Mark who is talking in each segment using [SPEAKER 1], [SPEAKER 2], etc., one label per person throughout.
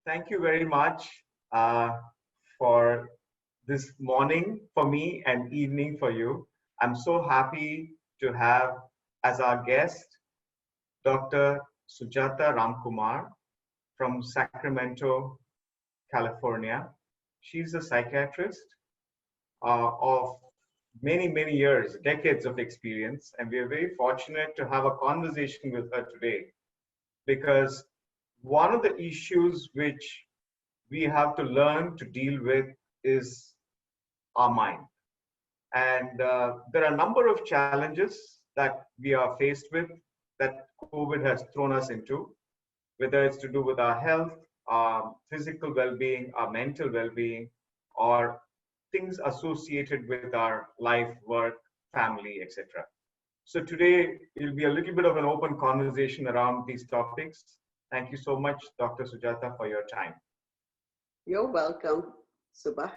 [SPEAKER 1] Thank you very much for this morning for me and evening for you. I'm so happy to have as our guest Dr. Sujatha Ramkumar from Sacramento, California. She's a psychiatrist of many years, decades of experience, and we are very fortunate to have a conversation with her today because one of the issues which we have to learn to deal with is our mind. And there are a number of challenges that we are faced with that COVID has thrown us into, whether it's to do with our health, our physical well-being, our mental well-being, or things associated with our life, work, family, etc. So today it'll be a little bit of an open conversation around these topics. Thank you so much, Dr. Sujatha, for your time.
[SPEAKER 2] You're welcome, Subba.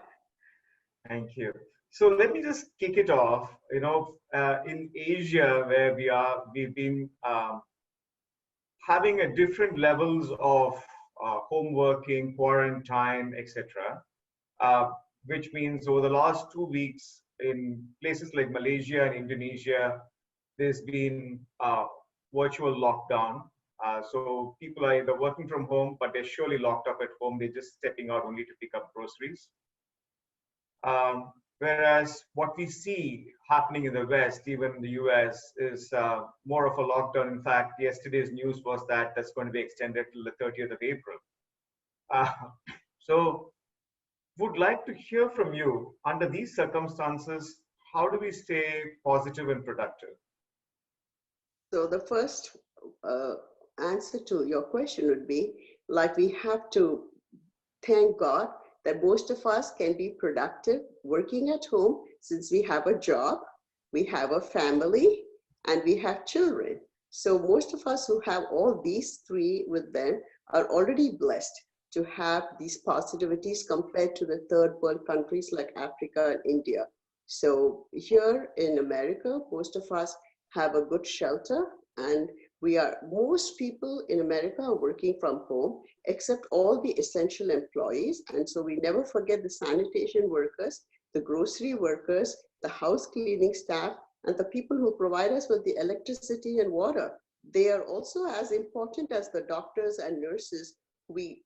[SPEAKER 1] Thank you. So let me just kick it off. In Asia, where we've been having a different levels of home working, quarantine, etc. Which means over the last 2 weeks in places like Malaysia and Indonesia, there's been virtual lockdown. So people are either working from home, but they're surely locked up at home. They're just stepping out only to pick up groceries. Whereas what we see happening in the West, even in the US, is more of a lockdown. In fact, yesterday's news was that that's going to be extended till the 30th of April. So would like to hear from you, under these circumstances, how do we stay positive and productive?
[SPEAKER 2] So the first answer to your question would be, like, we have to thank God that most of us can be productive working at home since we have a job, we have a family, and we have children. So most of us who have all these three with them are already blessed to have these positivities compared to the third world countries like Africa and India. So here in America, most of us have a good shelter, and most people in America are working from home, except all the essential employees. And so we never forget the sanitation workers, the grocery workers, the house cleaning staff, and the people who provide us with the electricity and water. They are also as important as the doctors and nurses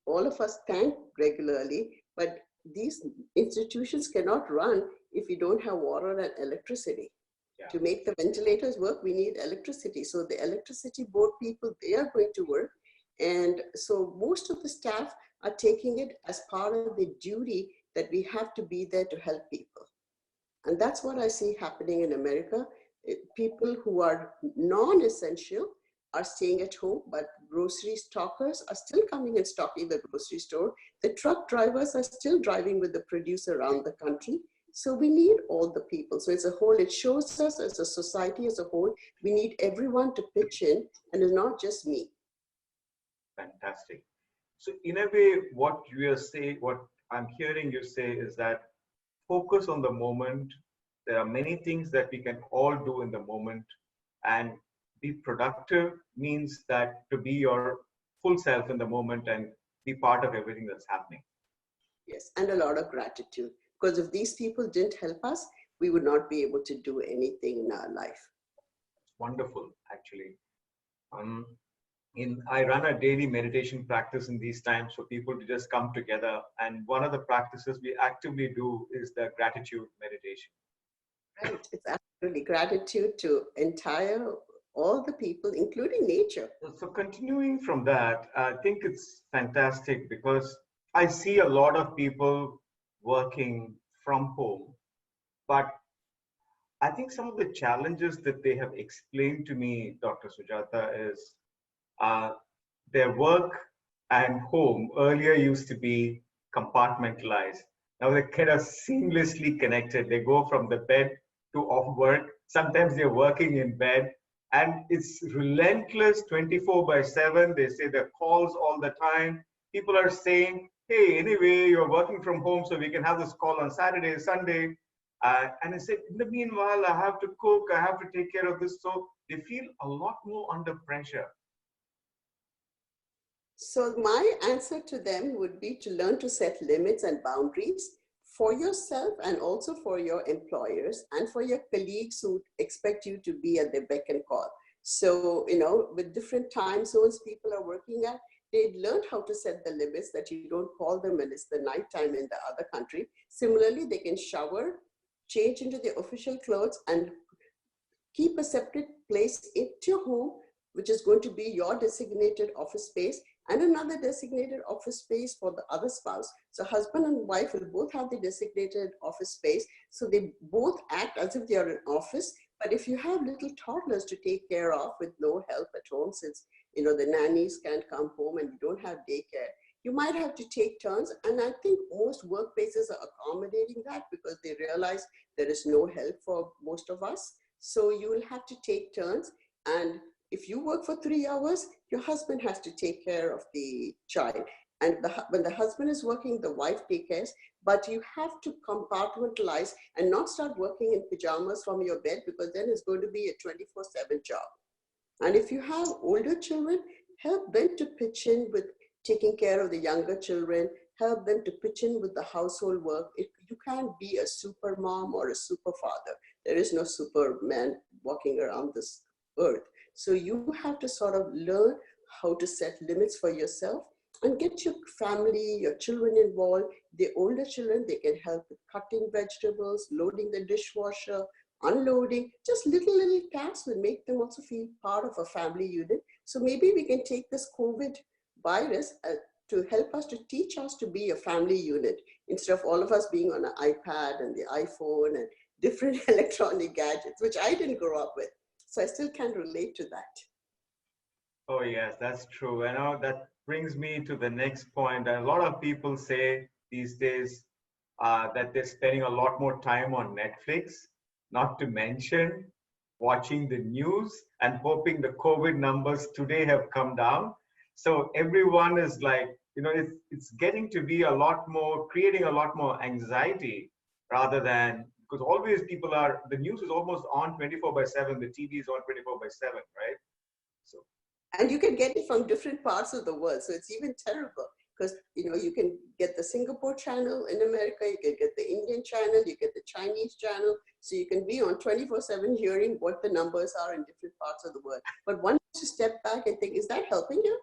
[SPEAKER 2] all of us thank regularly, but these institutions cannot run if we don't have water and electricity. Yeah. To make the ventilators work, we need electricity. So the electricity board people, they are going to work. And so most of the staff are taking it as part of the duty that we have to be there to help people. And that's what I see happening in America. People who are non-essential are staying at home, but grocery stockers are still coming and stocking the grocery store. The truck drivers are still driving with the produce around the country. So we need all the people. So as a whole, it shows us as a society as a whole, we need everyone to pitch in, and it's not just me.
[SPEAKER 1] Fantastic. So in a way, what I'm hearing you say is that focus on the moment. There are many things that we can all do in the moment, and be productive means that to be your full self in the moment and be part of everything that's happening.
[SPEAKER 2] Yes, and a lot of gratitude. Because if these people didn't help us, we would not be able to do anything in our life.
[SPEAKER 1] Wonderful, actually. I run a daily meditation practice in these times for people to just come together. And one of the practices we actively do is the gratitude meditation.
[SPEAKER 2] Right, it's absolutely gratitude to all the people, including nature.
[SPEAKER 1] So continuing from that, I think it's fantastic because I see a lot of people working from home, but I think some of the challenges that they have explained to me, Dr. Sujatha, is their work and home earlier used to be compartmentalized. Now they're kind of seamlessly connected. They go from the bed to off work. Sometimes they're working in bed, and it's relentless 24/7. They say the calls all the time. People are saying, hey, anyway, you're working from home, so we can have this call on Saturday, Sunday. And I said, in the meanwhile, I have to cook, I have to take care of this. So they feel a lot more under pressure.
[SPEAKER 2] So my answer to them would be to learn to set limits and boundaries for yourself and also for your employers and for your colleagues who expect you to be at their beck and call. So, with different time zones people are working at, they learned how to set the limits that you don't call them when it's the nighttime in the other country. Similarly, they can shower, change into their official clothes, and keep a separate place at your home, which is going to be your designated office space, and another designated office space for the other spouse. So husband and wife will both have the designated office space. So they both act as if they are in office. But if you have little toddlers to take care of with no help at home, since the nannies can't come home and you don't have daycare, you might have to take turns. And I think most workplaces are accommodating that because they realize there is no help for most of us. So you will have to take turns. And if you work for 3 hours, your husband has to take care of the child. And when the husband is working, the wife takes care. But you have to compartmentalize and not start working in pajamas from your bed, because then it's going to be a 24/7 job. And if you have older children, help them to pitch in with taking care of the younger children, help them to pitch in with the household work. You can't be a super mom or a super father. There is no superman walking around this earth. So you have to sort of learn how to set limits for yourself and get your family, your children involved. The older children, they can help with cutting vegetables, loading the dishwasher, unloading. Just little tasks will make them also feel part of a family unit. So maybe we can take this COVID virus to help us, to teach us to be a family unit, instead of all of us being on an iPad and the iPhone and different electronic gadgets, which I didn't grow up with. So I still can relate to that.
[SPEAKER 1] Oh, yes, that's true. That brings me to the next point. A lot of people say these days that they're spending a lot more time on Netflix, not to mention watching the news and hoping the COVID numbers today have come down. So everyone is like, it's getting to be creating a lot more anxiety, rather than, because always the news is almost on 24/7, the TV is on 24/7, right? So
[SPEAKER 2] and you can get it from different parts of the world. So it's even terrible because, you can get the Singapore channel in America, you can get the Indian channel, you get the Chinese channel. So you can be on 24/7 hearing what the numbers are in different parts of the world. But one has to step back and think, is that helping you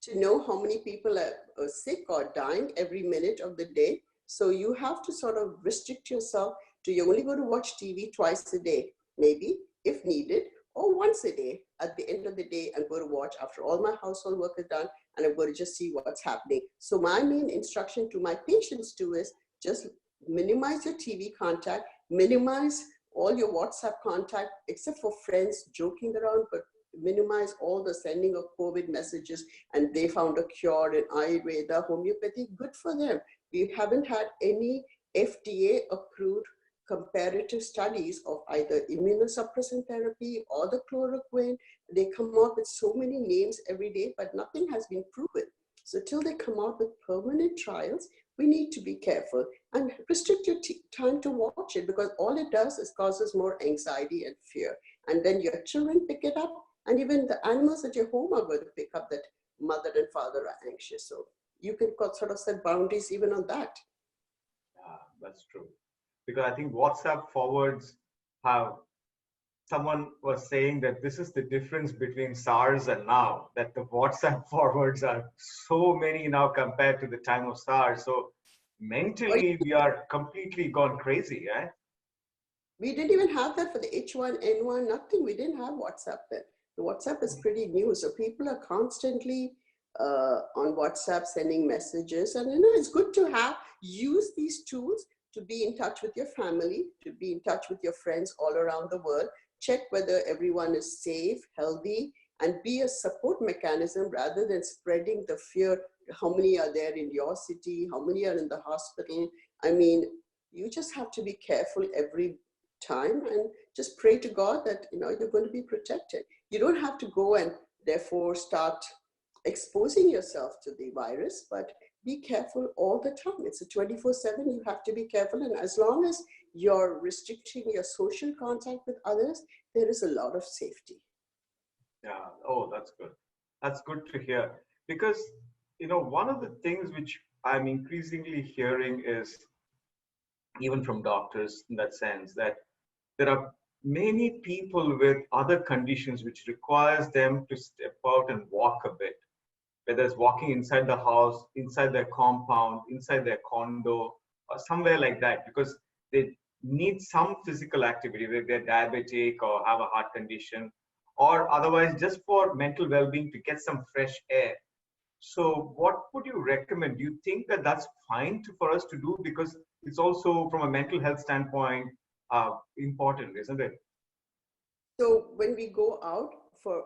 [SPEAKER 2] to know how many people are sick or dying every minute of the day? So you have to sort of restrict yourself to, you're only going to watch TV twice a day, maybe, if needed, or once a day. At the end of the day, I'm going to watch after all my household work is done, and I'm going to just see what's happening. So my main instruction to my patients too is just minimize your TV contact, minimize all your WhatsApp contact, except for friends joking around, but minimize all the sending of COVID messages. And they found a cure in Ayurveda, homeopathy, good for them. We haven't had any FDA approved comparative studies of either immunosuppressant therapy or the chloroquine. They come out with so many names every day, but nothing has been proven. So till they come out with permanent trials, we need to be careful and restrict your time to watch it, because all it does is causes more anxiety and fear. And then your children pick it up, and even the animals at your home are going to pick up that mother and father are anxious. So you can sort of set boundaries even on that.
[SPEAKER 1] yeah, that's true. Because I think WhatsApp forwards have, someone was saying that this is the difference between SARS and now, that the WhatsApp forwards are so many now compared to the time of SARS. So mentally, we are completely gone crazy, right?
[SPEAKER 2] We didn't even have that for the H1N1, nothing. We didn't have WhatsApp then. The WhatsApp is pretty new. So people are constantly on WhatsApp sending messages. And it's good to use these tools to be in touch with your family, to be in touch with your friends all around the world. Check whether everyone is safe, healthy, and be a support mechanism rather than spreading the fear. How many are there in your city? How many are in the hospital? I mean, you just have to be careful every time and just pray to God that you're going to be protected. You don't have to go and therefore start exposing yourself to the virus, but be careful all the time. It's a 24/7. You have to be careful, and as long as you're restricting your social contact with others, there is a lot of safety.
[SPEAKER 1] Yeah. Oh, that's good. That's good to hear. Because one of the things which I'm increasingly hearing is, even from doctors in that sense, that there are many people with other conditions which requires them to step out and walk a bit, whether it's walking inside the house, inside their compound, inside their condo, or somewhere like that, because they need some physical activity, whether they're diabetic or have a heart condition, or otherwise just for mental well-being to get some fresh air. So what would you recommend? Do you think that that's fine for us to do? Because it's also from a mental health standpoint important, isn't it?
[SPEAKER 2] So when we go out,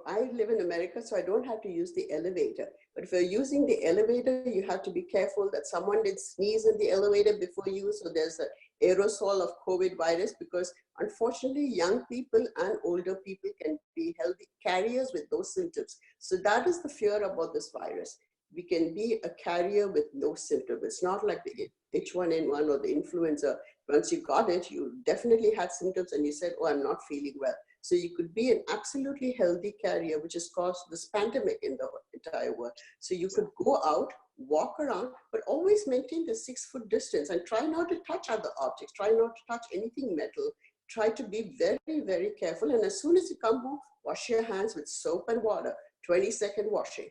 [SPEAKER 2] I live in America, so I don't have to use the elevator. But if you're using the elevator, you have to be careful that someone did sneeze in the elevator before you. So there's an aerosol of COVID virus, because unfortunately, young people and older people can be healthy carriers with those symptoms. So that is the fear about this virus. We can be a carrier with no symptom. It's not like the H1N1 or the influenza. Once you got it, you definitely had symptoms and you said, oh, I'm not feeling well. So you could be an absolutely healthy carrier, which has caused this pandemic in the entire world. So you could go out, walk around, but always maintain the 6-foot distance and try not to touch other objects. Try not to touch anything metal. Try to be very, very careful. And as soon as you come home, wash your hands with soap and water, 20-second washing.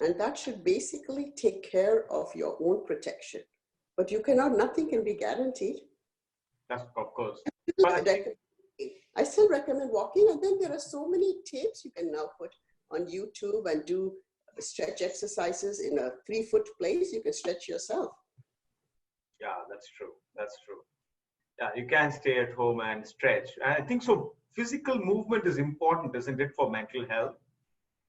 [SPEAKER 2] And that should basically take care of your own protection. But you cannot, nothing can be guaranteed.
[SPEAKER 1] That's of course.
[SPEAKER 2] I still recommend walking, and then there are so many tapes you can now put on YouTube and do stretch exercises in a 3-foot place. You can stretch yourself.
[SPEAKER 1] Yeah, that's true. That's true. Yeah, you can stay at home and stretch. I think so. Physical movement is important, isn't it, for mental health?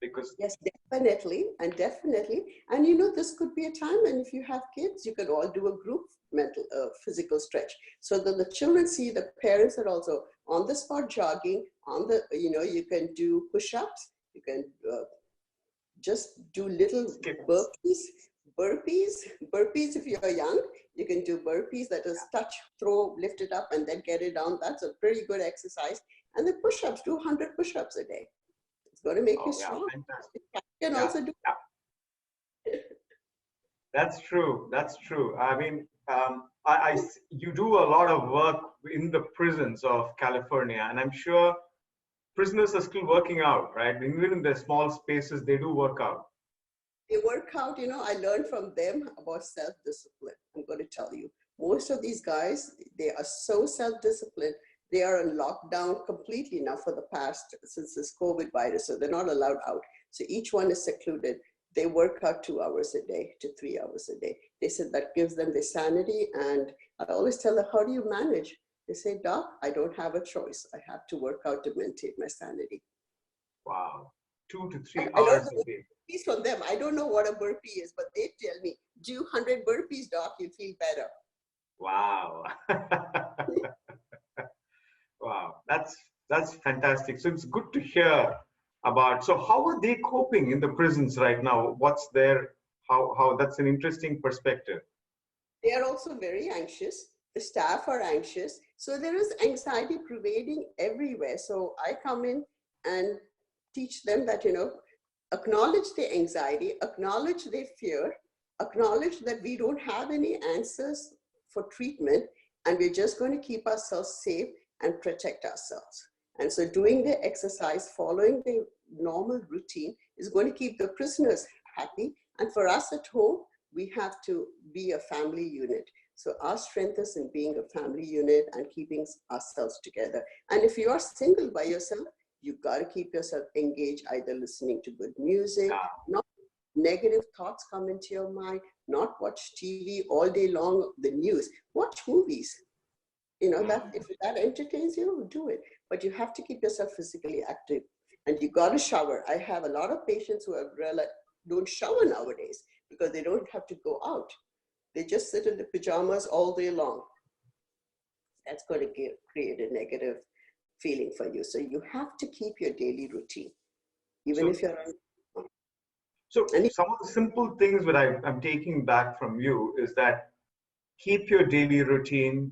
[SPEAKER 1] Because
[SPEAKER 2] yes, definitely, and this could be a time, and if you have kids, you could all do a group physical stretch, so that the children see the parents are also on the spot jogging. You can do push-ups. You can just do little burpees. If you're young, you can do burpees. That is touch, throw, lift it up, and then get it down. That's a pretty good exercise. And the push-ups, do 100 push-ups a day. It's going to make you strong.
[SPEAKER 1] Fantastic.
[SPEAKER 2] You can also do.
[SPEAKER 1] That's true. That's true. I mean, you do a lot of work in the prisons of California, and I'm sure prisoners are still working out, right? Even in their small spaces, they do work out.
[SPEAKER 2] They work out. I learned from them about self-discipline. I'm going to tell you, most of these guys, they are so self-disciplined. They are on lockdown completely now since this COVID virus, so they're not allowed out. So each one is secluded. They work out 2 hours a day to 3 hours a day. They said that gives them their sanity. And I always tell them, how do you manage? They say, Doc, I don't have a choice. I have to work out to maintain my sanity.
[SPEAKER 1] Wow. 2 to 3 hours a day.
[SPEAKER 2] Burpees from them. I don't know what a burpee is, but they tell me, do 100 burpees, Doc, you feel better.
[SPEAKER 1] Wow. Wow. That's fantastic. So it's good to hear about. So how are they coping in the prisons right now? What's their, how that's an interesting perspective.
[SPEAKER 2] They are also very anxious. The staff are anxious. So there is anxiety pervading everywhere. So I come in and teach them that, acknowledge their anxiety, acknowledge their fear, acknowledge that we don't have any answers for treatment, and we're just going to keep ourselves safe and protect ourselves. And so doing the exercise, following the normal routine is going to keep the prisoners happy. And for us at home, we have to be a family unit. So our strength is in being a family unit and keeping ourselves together. And if you are single by yourself, you've got to keep yourself engaged, either listening to good music, not negative thoughts come into your mind, not watch TV all day long, the news, watch movies. That if that entertains you, do it. But you have to keep yourself physically active, and you got to shower. I have a lot of patients who have realized don't shower nowadays because they don't have to go out. They just sit in the pajamas all day long. That's going to create a negative feeling for you. So you have to keep your daily routine, even if you're on.
[SPEAKER 1] So some of the simple things that I'm taking back from you is that keep your daily routine,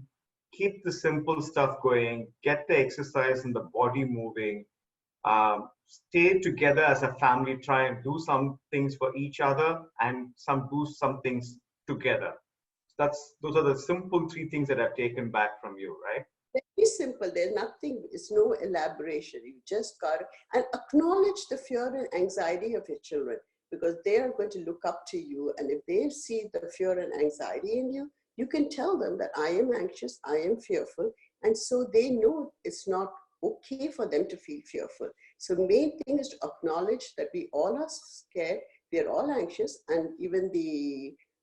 [SPEAKER 1] keep the simple stuff going, get the exercise and the body moving, stay together as a family, try and do some things for each other, and do some things together. Those are the simple three things that I've taken back from you, right?
[SPEAKER 2] Very simple. There's nothing, it's no elaboration. You just got to, and acknowledge the fear and anxiety of your children, because they are going to look up to you. And if they see the fear and anxiety in you, you can tell them that I am anxious, I am fearful. And so they know it's not okay for them to feel fearful. So the main thing is to acknowledge that we all are scared, we are all anxious, and even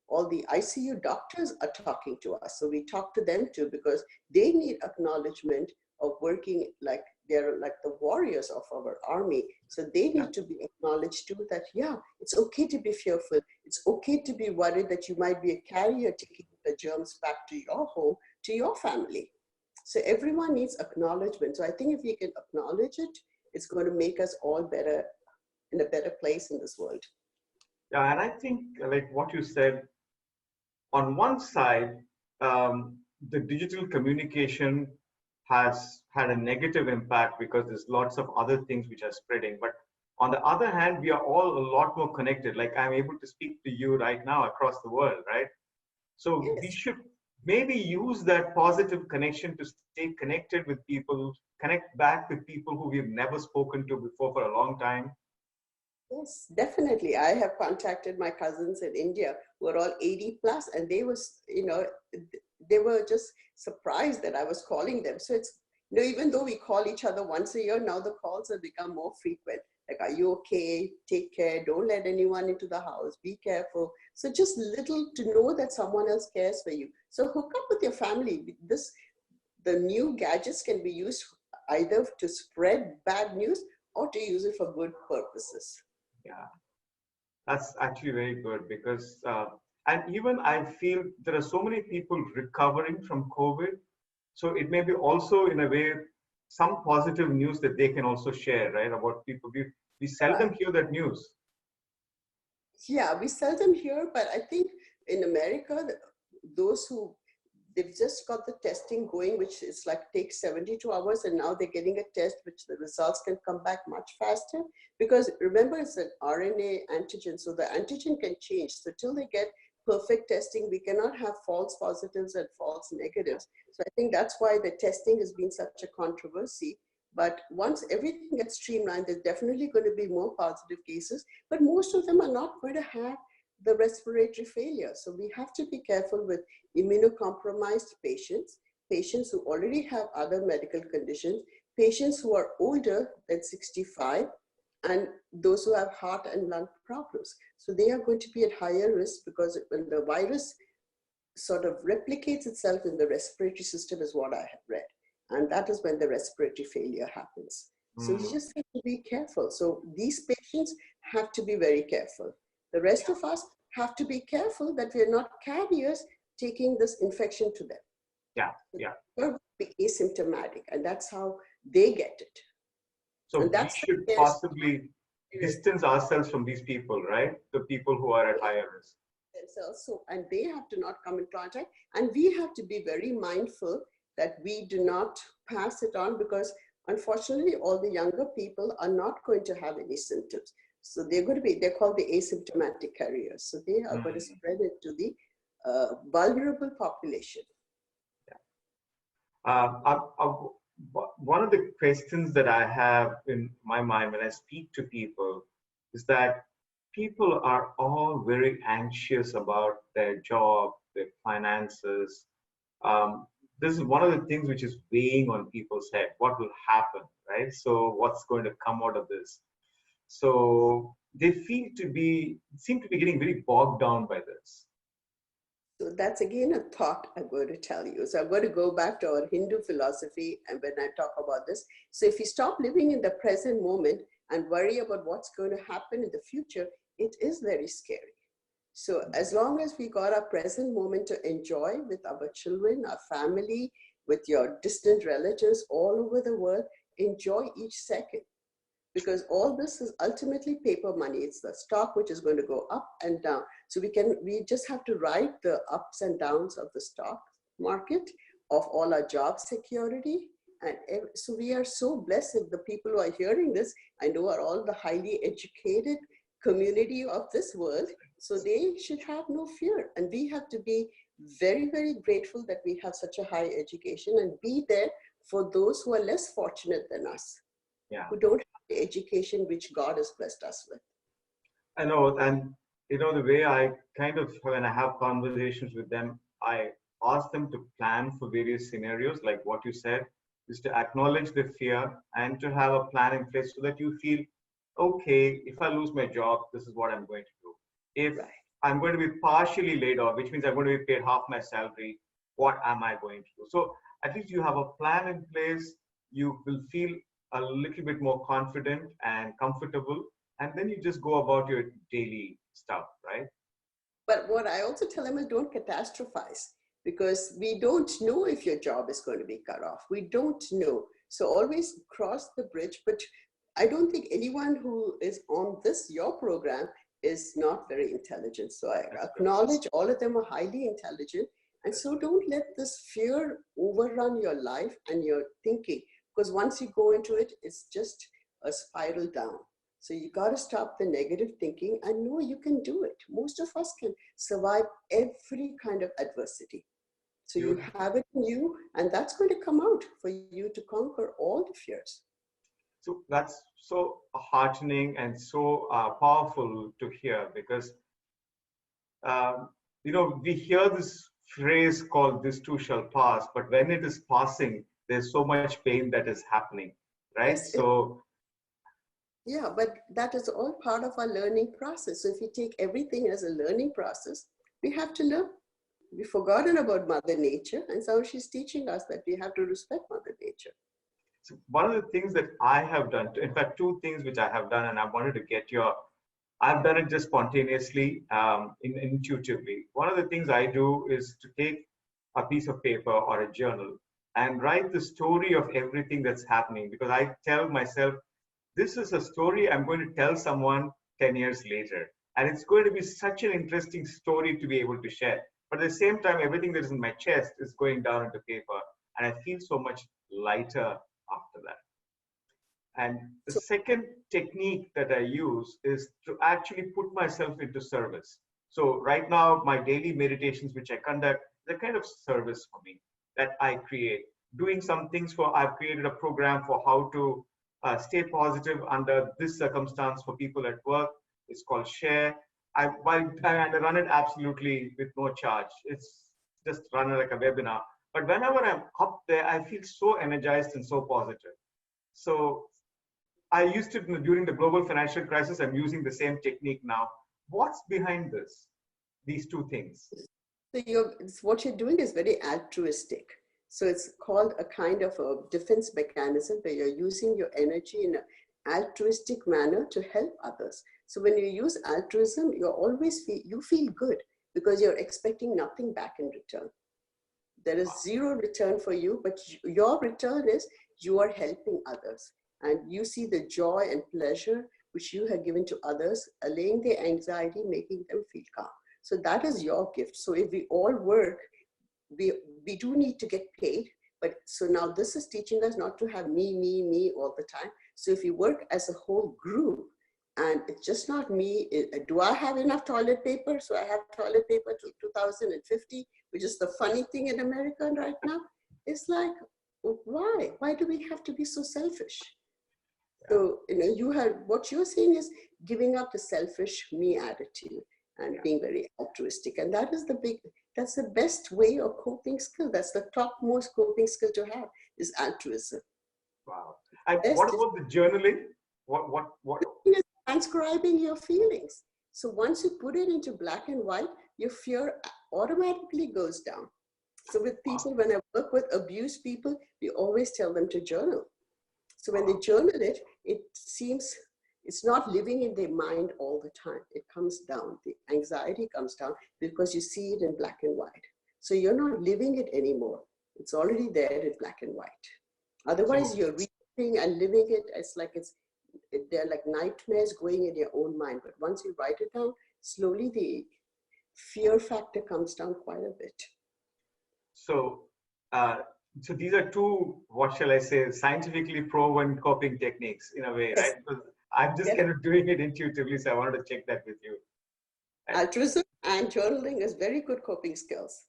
[SPEAKER 2] all the ICU doctors are talking to us. So we talk to them too, because they need acknowledgement of working like they're like the warriors of our army. So they need to be acknowledged too, that yeah, it's okay to be fearful. It's okay to be worried that you might be a carrier taking the germs back to your home, to your family. So everyone needs acknowledgement. So I think if we can acknowledge it, it's going to make us all better, in a better place in this world.
[SPEAKER 1] Yeah, and I think like what you said, on one side, the digital communication has had a negative impact because there's lots of other things which are spreading. But on the other hand, we are all a lot more connected. Like I'm able to speak to you right now across the world, right? So
[SPEAKER 2] Yes.
[SPEAKER 1] we should maybe use that positive connection to stay connected with people, connect back with people who we've never spoken to before for a long time.
[SPEAKER 2] Yes, definitely. I have contacted my cousins in India who are all 80 plus, and they was, they were just surprised that I was calling them. So it's, even though we call each other once a year, now the calls have become more frequent. Like, are you okay? Take care. Don't let anyone into the house. Be careful. So just little to know that someone else cares for you. So hook up with your family. The new gadgets can be used either to spread bad news or to use it for good purposes.
[SPEAKER 1] Yeah, that's actually very good because, and even I feel there are so many people recovering from COVID. So it may be also, in a way, some positive news that they can also share, right? About people. We seldom hear that news.
[SPEAKER 2] Yeah, we seldom hear, but I think in America, those who they've just got the testing going, which is like takes 72 hours, and now they're getting a test which the results can come back much faster. Because remember, it's an RNA antigen, so the antigen can change. So till they get perfect testing, we cannot have false positives and false negatives. So I think that's why the testing has been such a controversy. But once everything gets streamlined, there's definitely going to be more positive cases, but most of them are not going to have the respiratory failure. So we have to be careful with immunocompromised patients, patients who already have other medical conditions, patients who are older than 65, and those who have heart and lung problems. So they are going to be at higher risk, because when the virus sort of replicates itself in the respiratory system, is what I have read. And that is when the respiratory failure happens. So you just have to be careful. So these patients have to be very careful. The rest of us have to be careful that we're not carriers taking this infection to them.
[SPEAKER 1] Yeah, yeah.
[SPEAKER 2] They're be asymptomatic, and that's how they get it.
[SPEAKER 1] So
[SPEAKER 2] And
[SPEAKER 1] we
[SPEAKER 2] that's
[SPEAKER 1] should
[SPEAKER 2] the
[SPEAKER 1] possibly distance ourselves from these people, right? The people who are at higher risk.
[SPEAKER 2] themselves. So, and they have to not come in contact, and we have to be very mindful that we do not pass it on, because unfortunately all the younger people are not going to have any symptoms. So they're called the asymptomatic carriers. So they are going to spread it to the vulnerable population.
[SPEAKER 1] One of the questions that I have in my mind when I speak to people is that people are all very anxious about their job, their finances. This is one of the things which is weighing on people's head. What will happen, right? So what's going to come out of this? So they seem to be getting very bogged down by this.
[SPEAKER 2] So that's again a thought I'm going to tell you. So I'm going to go back to our Hindu philosophy, and when I talk about this. So if you stop living in the present moment and worry about what's going to happen in the future, it is very scary. So as long as we got our present moment to enjoy with our children, our family, with your distant relatives all over the world, enjoy each second. Because all this is ultimately paper money. It's the stock which is going to go up and down. So we just have to ride the ups and downs of the stock market, of all our job security, And so we are so blessed that the people who are hearing this, I know, are all the highly educated community of this world. So they should have no fear. And we have to be very, very grateful that we have such a high education and be there for those who are less fortunate than us, who don't have the education which God has blessed us with.
[SPEAKER 1] I know, and the way I kind of, when I have conversations with them, I ask them to plan for various scenarios, like what you said, is to acknowledge the fear and to have a plan in place so that you feel, okay, if I lose my job, this is what I'm going to do. If I'm going to be partially laid off, which means I'm going to be paid half my salary, what am I going to do? So at least you have a plan in place, you will feel a little bit more confident and comfortable, and then you just go about your daily stuff, right?
[SPEAKER 2] But what I also tell them is don't catastrophize, because we don't know if your job is going to be cut off. We don't know. So always cross the bridge. But I don't think anyone who is on your program is not very intelligent. So I acknowledge all of them are highly intelligent. And so don't let this fear overrun your life and your thinking, because once you go into it, it's just a spiral down. So you got to stop the negative thinking and know you can do it. Most of us can survive every kind of adversity. So you have it in you, and that's going to come out for you to conquer all the fears.
[SPEAKER 1] So that's so heartening and so powerful to hear, because, we hear this phrase called "this too shall pass," but when it is passing, there's so much pain that is happening, right?
[SPEAKER 2] Yes, yeah, but that is all part of our learning process. So if you take everything as a learning process, we have to learn. We've forgotten about Mother Nature, and so she's teaching us that we have to respect Mother Nature.
[SPEAKER 1] So one of the things that I have done, in fact, two things which I have done, and I wanted to get I've done it just spontaneously, intuitively. One of the things I do is to take a piece of paper or a journal and write the story of everything that's happening, because I tell myself, this is a story I'm going to tell someone 10 years later. And it's going to be such an interesting story to be able to share. But at the same time, everything that is in my chest is going down into paper. And I feel so much lighter after that. And the second technique that I use is to actually put myself into service. So right now, my daily meditations, which I conduct, is a kind of service for me that I create. Doing some things I've created a program for how to stay positive under this circumstance for people at work. It's called Share. I run it absolutely with no charge. It's just run like a webinar. But whenever I'm up there, I feel so energized and so positive. So I used it during the global financial crisis. I'm using the same technique now. What's behind this? These two things.
[SPEAKER 2] So what you're doing is very altruistic. So it's called a kind of a defense mechanism where you're using your energy in an altruistic manner to help others. So when you use altruism, you feel good because you're expecting nothing back in return. There is zero return for you, but your return is you are helping others. And you see the joy and pleasure which you have given to others, allaying their anxiety, making them feel calm. So that is your gift. So if we all work, we do need to get paid, but so now this is teaching us not to have me all the time. So if you work as a whole group, and it's just not me, do I have enough toilet paper? So I have toilet paper till 2050, which is the funny thing in America right now. It's like, why? Why do we have to be so selfish? So, what you're saying is giving up the selfish me attitude and being very altruistic. And that's the best way of coping skill. That's the topmost coping skill to have is altruism.
[SPEAKER 1] Wow. And what about the journaling? What?
[SPEAKER 2] Transcribing your feelings. So once you put it into black and white, your fear automatically goes down. So with people, when I work with abused people, we always tell them to journal. So when they journal it seems it's not living in their mind all the time. It comes down. The anxiety comes down because you see it in black and white. So you're not living it anymore. It's already there in black and white. Otherwise, you're reading and living it. They're like nightmares going in your own mind. But once you write it down, slowly the fear factor comes down quite a bit.
[SPEAKER 1] So So these are two, what shall I say, scientifically proven coping techniques in a way,
[SPEAKER 2] Yes,
[SPEAKER 1] right? Because I'm just
[SPEAKER 2] yes.
[SPEAKER 1] kind of doing it intuitively, so I wanted to check that with you. And
[SPEAKER 2] Altruism and journaling is very good coping skills.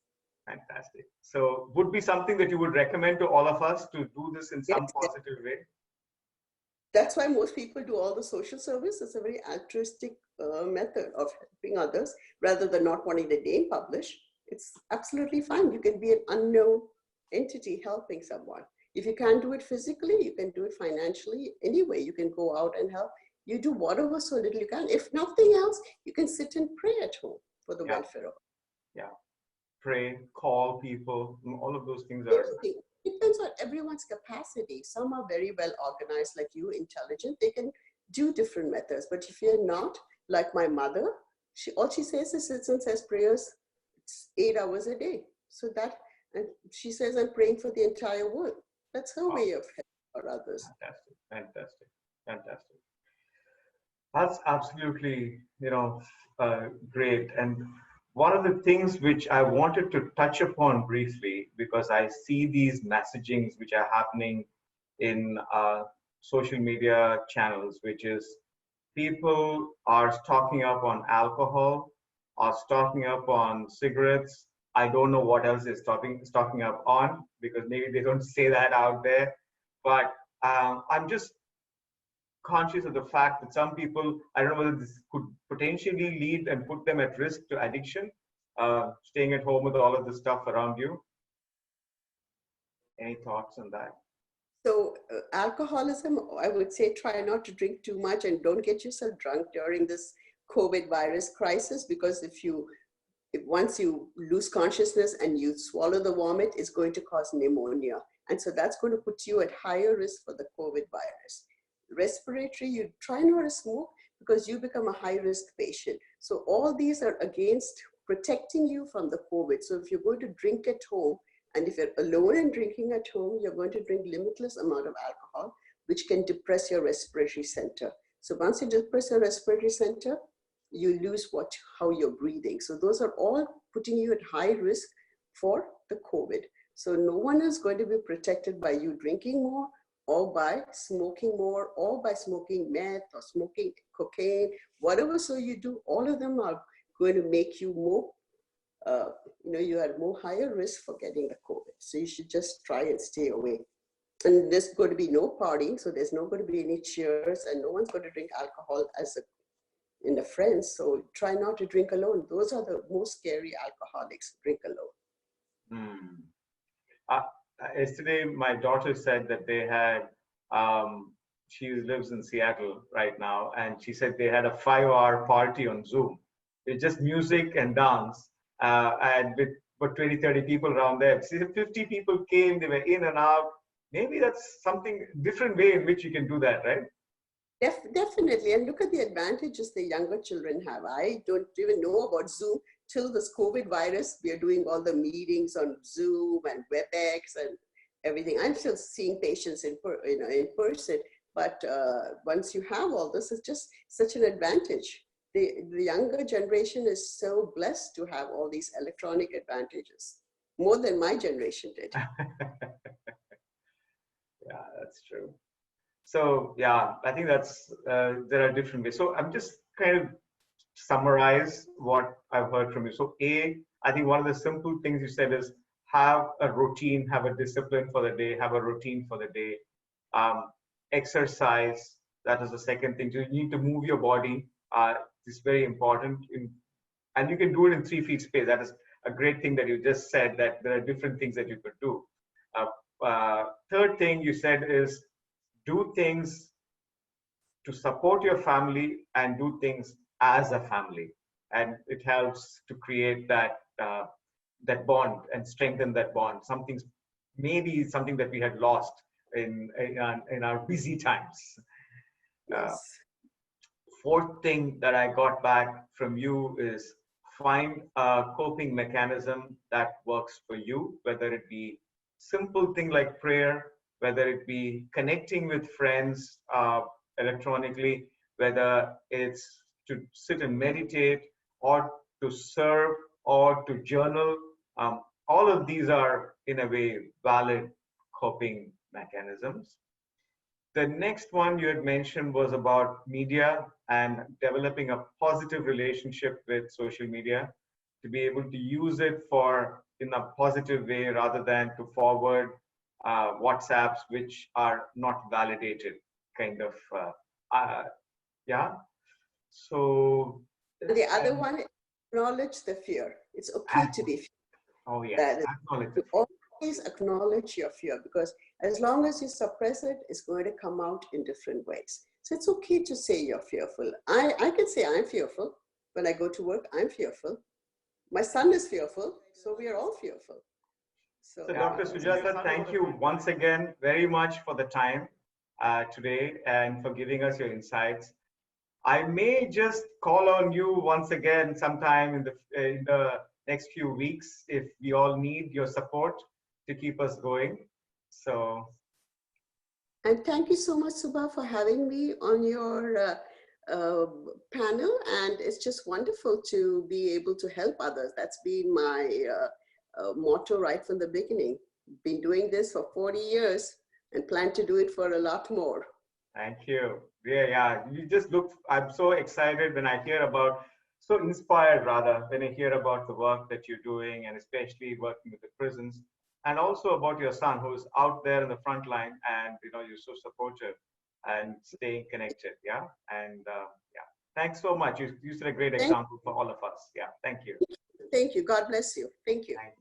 [SPEAKER 1] fantastic. So would be something that you would recommend to all of us to do this in
[SPEAKER 2] Yes,
[SPEAKER 1] some
[SPEAKER 2] yes.
[SPEAKER 1] positive way?
[SPEAKER 2] That's why most people do all the social service. It's a very altruistic method of helping others rather than not wanting the name published. It's absolutely fine. You can be an unknown entity helping someone. If you can't do it physically, you can do it financially. Anyway, you can go out and help. You do whatever so little you can. If nothing else, you can sit and pray at home for the
[SPEAKER 1] Yeah,
[SPEAKER 2] welfare of
[SPEAKER 1] yeah. Pray, call people, all of those things are,
[SPEAKER 2] everything. Depends on everyone's capacity. Some are very well organized, like you, intelligent. They can do different methods. But if you're not, like my mother, all she says is sits and says prayers 8 hours a day. So that, and she says, I'm praying for the entire world. That's her
[SPEAKER 1] wow,
[SPEAKER 2] way of helping for others.
[SPEAKER 1] fantastic, fantastic, fantastic. That's absolutely, great. And one of the things which I wanted to touch upon briefly, because I see these messagings which are happening in social media channels, which is people are stocking up on alcohol, are stocking up on cigarettes. I don't know what else is stocking up on because maybe they don't say that out there. But I'm just conscious of the fact that some people, I don't know whether this could potentially lead and put them at risk to addiction, staying at home with all of this stuff around you. Any thoughts on that?
[SPEAKER 2] So alcoholism, I would say try not to drink too much and don't get yourself drunk during this COVID virus crisis, because if once you lose consciousness and you swallow the vomit, it's going to cause pneumonia. And so that's going to put you at higher risk for the COVID virus. Respiratory, you try not to smoke because you become a high risk patient. So all these are against protecting you from the COVID. So if you're going to drink at home, and if you're alone and drinking at home, you're going to drink limitless amount of alcohol, which can depress your respiratory center. So once you depress your respiratory center, you lose how you're breathing. So those are all putting you at high risk for the COVID. So no one is going to be protected by you drinking more or by smoking more or by smoking meth or smoking cocaine, whatever. So you do, all of them are going to make you more, you are more higher risk for getting the COVID. So you should just try and stay away. And there's going to be no partying, so there's not going to be any cheers, and no one's going to drink alcohol in the friends. So try not to drink alone. Those are the most scary alcoholics, drink alone.
[SPEAKER 1] Yesterday, my daughter said that they had, she lives in Seattle right now, and she said they had a 5-hour party on Zoom. It's just music and dance, and with about 20, 30 people around there. See, 50 people came, they were in and out. Maybe that's something different way in which you can do that, right?
[SPEAKER 2] Definitely. And look at the advantages the younger children have. I don't even know about Zoom till this COVID virus. We are doing all the meetings on Zoom and WebEx and everything. I'm still seeing patients in person. But once you have all this, it's just such an advantage. The younger generation is so blessed to have all these electronic advantages, more than my generation did.
[SPEAKER 1] Yeah, that's true. So yeah, I think that's there are different ways. So I'm just kind of summarize what I've heard from you. So I think one of the simple things you said is have a routine, have a discipline for the day, have a routine for the day. Um, Exercise, that is the second thing. So you need to move your body. It's very important. And you can do it in 3 feet space. That is a great thing that you just said, that there are different things that you could do. Third thing you said is do things to support your family and do things as a family, and it helps to create that bond and strengthen that bond. Something's maybe something that we had lost in our busy times. Uh,
[SPEAKER 2] Yes.
[SPEAKER 1] Fourth thing that I got back from you is find a coping mechanism that works for you, whether it be simple thing like prayer, whether it be connecting with friends electronically, whether it's to sit and meditate or to serve or to journal. all of these are, in a way, valid coping mechanisms. The next one you had mentioned was about media and developing a positive relationship with social media, to be able to use it for in a positive way rather than to forward WhatsApps which are not validated, kind of. Yeah. So,
[SPEAKER 2] And the other
[SPEAKER 1] and,
[SPEAKER 2] one, acknowledge the fear. It's okay to
[SPEAKER 1] and-
[SPEAKER 2] be
[SPEAKER 1] oh yes,
[SPEAKER 2] that.
[SPEAKER 1] acknowledge
[SPEAKER 2] You
[SPEAKER 1] it.
[SPEAKER 2] always acknowledge your fear, because as long as you suppress it, it's going to come out in different ways. So it's okay to say you're fearful. I can say I'm fearful. When I go to work, I'm fearful. My son is fearful. So we are all fearful. So,
[SPEAKER 1] So, Dr. Sujatha, thank you once again very much for the time today and for giving us your insights. I may just call on you once again sometime in the next few weeks if we all need your support to keep us going. So,
[SPEAKER 2] and thank you so much, Subba, for having me on your panel. And it's just wonderful to be able to help others. That's been my motto right from the beginning. Been doing this for 40 years and plan to do it for a lot more.
[SPEAKER 1] thank you. Yeah, you just look, I'm so excited when I hear about, so inspired rather, when I hear about the work that you're doing and especially working with the prisons, and also about your son who's out there in the front line and, you're so supportive and staying connected. Yeah. And yeah, thanks so much. You set a great
[SPEAKER 2] Thank,
[SPEAKER 1] example for all of us. Yeah. Thank you.
[SPEAKER 2] thank you. God bless you. Thank you.
[SPEAKER 1] Thank you.